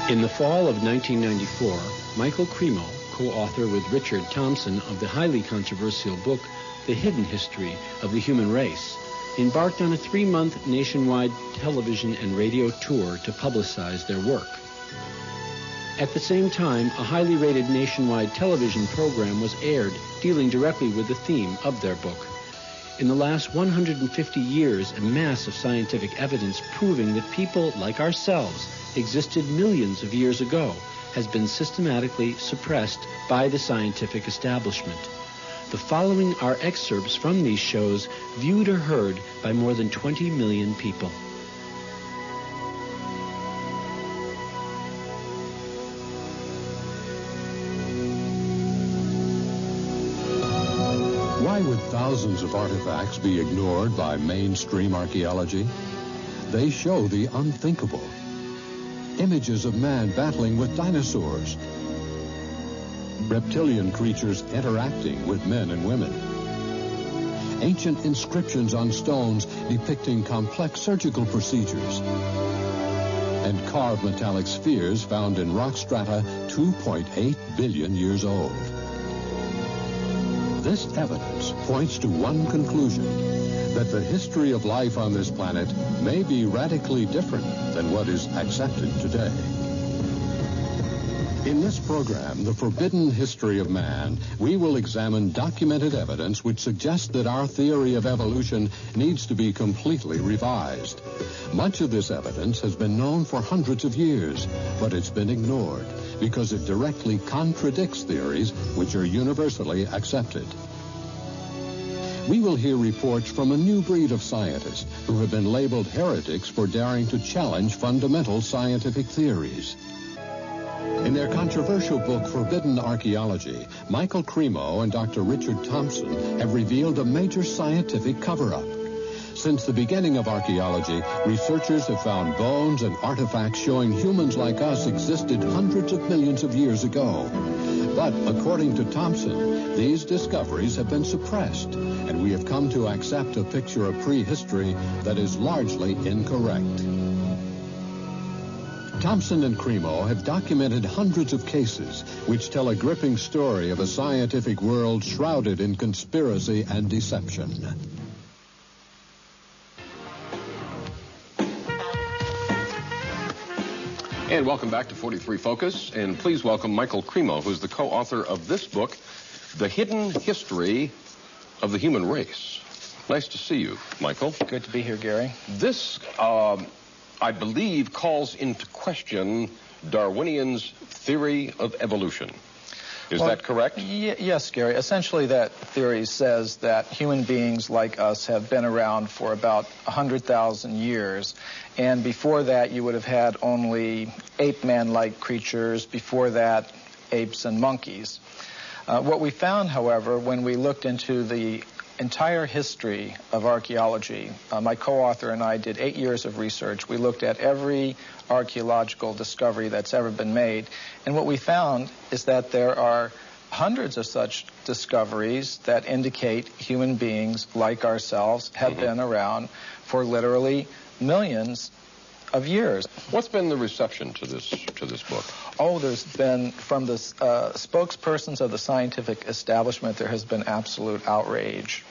In the fall of 1994, Michael Cremo, co-author with Richard Thompson of the highly controversial book, The Hidden History of the Human Race, embarked on a 3-month nationwide television and radio tour to publicize their work. At the same time, a highly rated nationwide television program was aired dealing directly with the theme of their book. In the last 150 years, a mass of scientific evidence proving that people like ourselves existed millions of years ago has been systematically suppressed by the scientific establishment. The following are excerpts from these shows viewed or heard by more than 20 million people. Why would thousands of artifacts be ignored by mainstream archaeology? They show the unthinkable. Images of man battling with dinosaurs. Reptilian creatures interacting with men and women. Ancient inscriptions on stones depicting complex surgical procedures. And carved metallic spheres found in rock strata 2.8 billion years old. This evidence points to one conclusion, that the history of life on this planet may be radically different than what is accepted today. In this program, The Forbidden History of Man, we will examine documented evidence which suggests that our theory of evolution needs to be completely revised. Much of this evidence has been known for hundreds of years, but it's been ignored because it directly contradicts theories which are universally accepted. We will hear reports from a new breed of scientists who have been labeled heretics for daring to challenge fundamental scientific theories. In their controversial book, Forbidden Archaeology, Michael Cremo and Dr. Richard Thompson have revealed a major scientific cover-up. Since the beginning of archaeology, researchers have found bones and artifacts showing humans like us existed hundreds of millions of years ago. But according to Thompson, these discoveries have been suppressed, and we have come to accept a picture of prehistory that is largely incorrect. Thompson and Cremo have documented hundreds of cases which tell a gripping story of a scientific world shrouded in conspiracy and deception. And welcome back to 43 Focus, and please welcome Michael Cremo, who's the co-author of this book, The Hidden History of the Human Race. Nice to see you, Michael. Good to be here, Gary. This, I believe, calls into question Darwinian's theory of evolution. Is that correct? Yes, Gary. Essentially, that theory says that human beings like us have been around for about 100,000 years. And before that, you would have had only ape-man-like creatures. Before that, apes and monkeys. What we found, however, when we looked into the entire history of archaeology, my co-author and I did 8 years of research. We looked at every archaeological discovery that's ever been made. And what we found is that there are hundreds of such discoveries that indicate human beings like ourselves have been around for literally millions of years. What's been the reception to this book? Oh, there's been, from the spokespersons of the scientific establishment, there has been absolute outrage.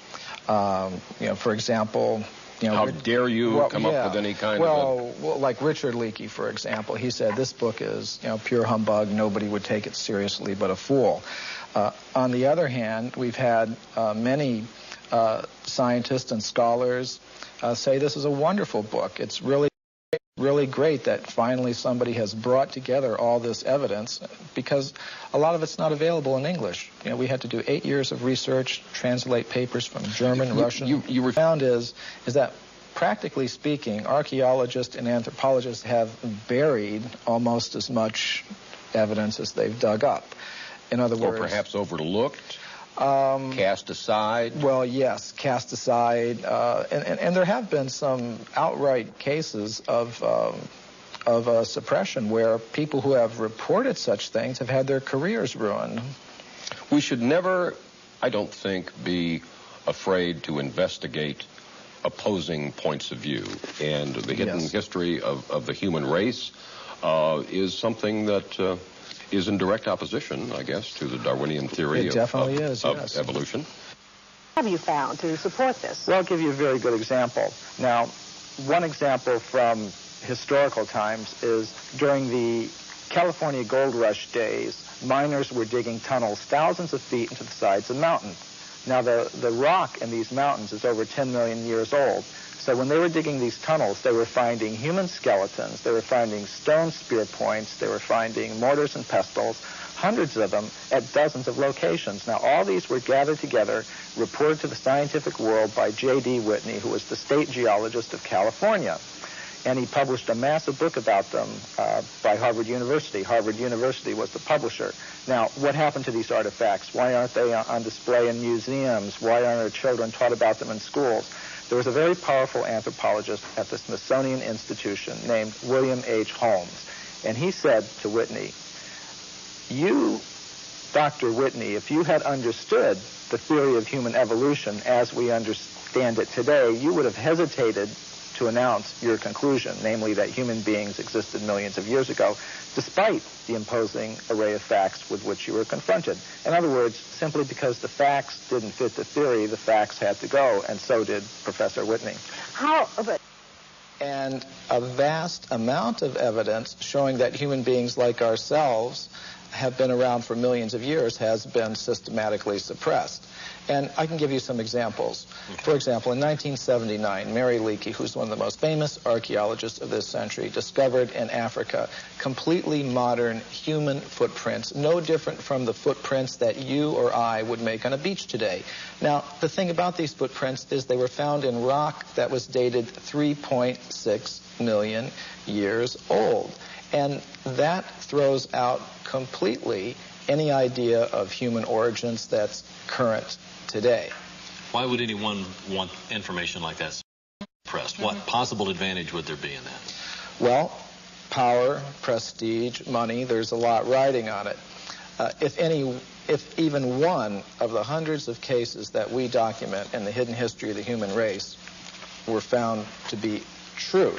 For example, how dare you come up with any kind of Well, like Richard Leakey, for example, he said this book is pure humbug. Nobody would take it seriously but a fool. On the other hand, we've had many scientists and scholars say this is a wonderful book. It's really great that finally somebody has brought together all this evidence, because a lot of it's not available in English. We had to do 8 years of research, translate papers from German, Russian. You found is that, practically speaking, archaeologists and anthropologists have buried almost as much evidence as they've dug up. In other words, or perhaps overlooked. Cast aside? Well, yes, cast aside. And there have been some outright cases of suppression where people who have reported such things have had their careers ruined. We should never, I don't think, be afraid to investigate opposing points of view. And the hidden history of the human race is something that is in direct opposition, I guess, to the Darwinian theory of evolution. What have you found to support this? Well, I'll give you a very good example. Now, one example from historical times is during the California gold rush days, miners were digging tunnels thousands of feet into the sides of mountains. Now, the rock in these mountains is over 10 million years old. So when they were digging these tunnels, they were finding human skeletons, they were finding stone spear points, they were finding mortars and pestles, hundreds of them at dozens of locations. Now, all these were gathered together, reported to the scientific world by J.D. Whitney, who was the state geologist of California. And he published a massive book about them by Harvard University. Harvard University was the publisher. Now, what happened to these artifacts? Why aren't they on display in museums? Why aren't our children taught about them in schools? There was a very powerful anthropologist at the Smithsonian Institution named William H. Holmes. And he said to Whitney, you, Dr. Whitney, if you had understood the theory of human evolution as we understand it today, you would have hesitated to announce your conclusion, namely that human beings existed millions of years ago, despite the imposing array of facts with which you were confronted. In other words, simply because the facts didn't fit the theory, the facts had to go, and so did Professor Whitney. And a vast amount of evidence showing that human beings like ourselves have been around for millions of years has been systematically suppressed. And I can give you some examples. For example, in 1979, Mary Leakey, who's one of the most famous archaeologists of this century, discovered in Africa completely modern human footprints, no different from the footprints that you or I would make on a beach today. Now, the thing about these footprints is they were found in rock that was dated 3.6 million years old. And that throws out completely any idea of human origins that's current today. Why would anyone want information like that suppressed? What possible advantage would there be in that? Well, power, prestige, money, there's a lot riding on it. If even one of the hundreds of cases that we document in the hidden history of the human race were found to be true,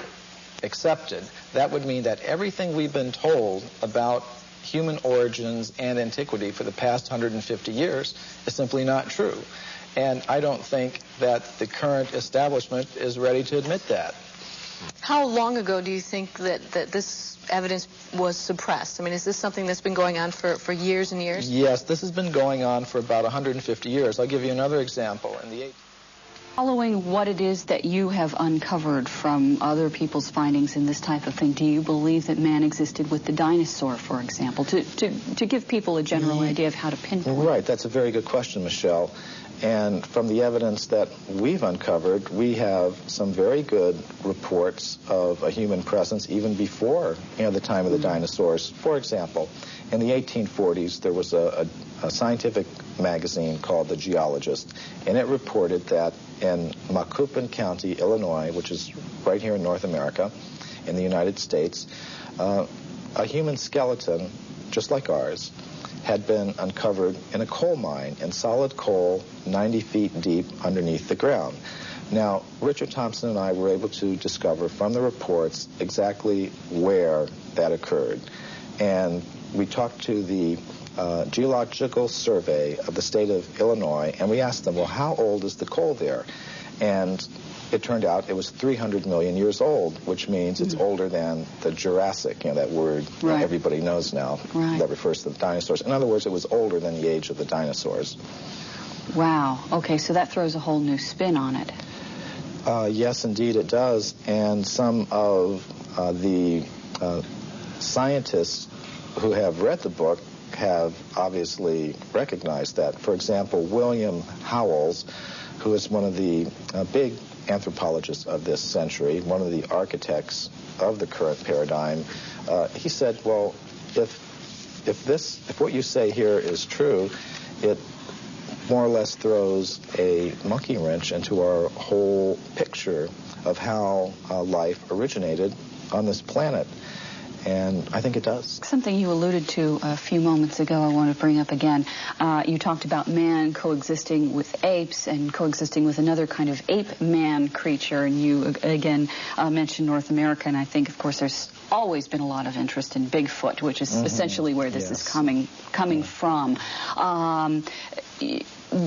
accepted, that would mean that everything we've been told about human origins and antiquity for the past 150 years is simply not true. And I don't think that the current establishment is ready to admit that. How long ago do you think that this evidence was suppressed? I mean, is this something that's been going on for years and years? Yes, this has been going on for about 150 years. I'll give you another example. In the Following what it is that you have uncovered from other people's findings in this type of thing, do you believe that man existed with the dinosaur, for example, to give people a general idea of how to pinpoint? Right, that's a very good question, Michelle. And from the evidence that we've uncovered, we have some very good reports of a human presence even before, the time of the dinosaurs. For example, in the 1840s, there was a scientific magazine called The Geologist, and it reported that in Macoupin County, Illinois, which is right here in North America, in the United States, a human skeleton, just like ours, had been uncovered in a coal mine, in solid coal, 90 feet deep underneath the ground. Now, Richard Thompson and I were able to discover from the reports exactly where that occurred. And we talked to the Geological Survey of the state of Illinois, and we asked them, well, how old is the coal there? And it turned out it was 300 million years old, which means it's older than the Jurassic, that word that everybody knows now that refers to the dinosaurs. In other words, it was older than the age of the dinosaurs. Wow. Okay, so that throws a whole new spin on it. Yes, indeed it does. And some of the scientists who have read the book have obviously recognized that. For example, William Howells, who is one of the big anthropologists of this century, one of the architects of the current paradigm, he said, well, if what you say here is true, it more or less throws a monkey wrench into our whole picture of how life originated on this planet. And I think it does. Something you alluded to a few moments ago I want to bring up again. You talked about man coexisting with apes and coexisting with another kind of ape-man creature, and you again mentioned North America, and I think, of course, there's always been a lot of interest in Bigfoot, which is essentially where this is coming from.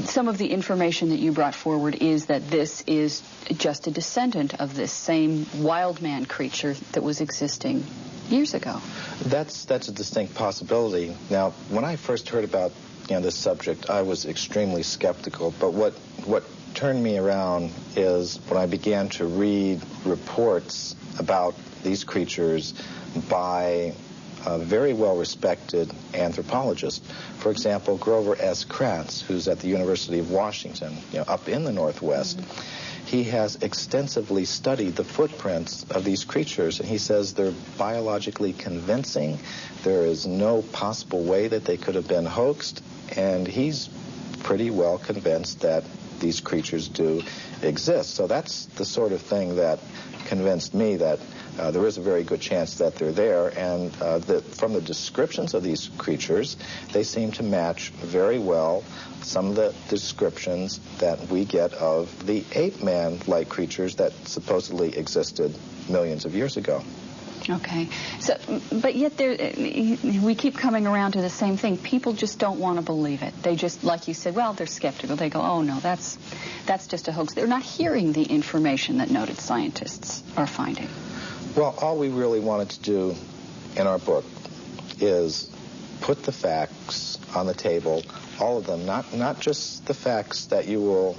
Some of the information that you brought forward is that this is just a descendant of this same wild man creature that was existing years ago. That's a distinct possibility. Now, when I first heard about this subject, I was extremely skeptical. But what turned me around is when I began to read reports about these creatures by very well-respected anthropologists. For example, Grover S. Kratz, who's at the University of Washington, up in the Northwest. He has extensively studied the footprints of these creatures, and he says they're biologically convincing. There is no possible way that they could have been hoaxed, and he's pretty well convinced that these creatures do exist. So that's the sort of thing that convinced me that there is a very good chance that they're there, and from the descriptions of these creatures, they seem to match very well some of the descriptions that we get of the ape-man-like creatures that supposedly existed millions of years ago. Okay. So, but yet we keep coming around to the same thing. People just don't want to believe it. They just, like you said, well, they're skeptical. They go, oh, no, that's just a hoax. They're not hearing the information that noted scientists are finding. Well, all we really wanted to do in our book is put the facts on the table, all of them, not just the facts that you will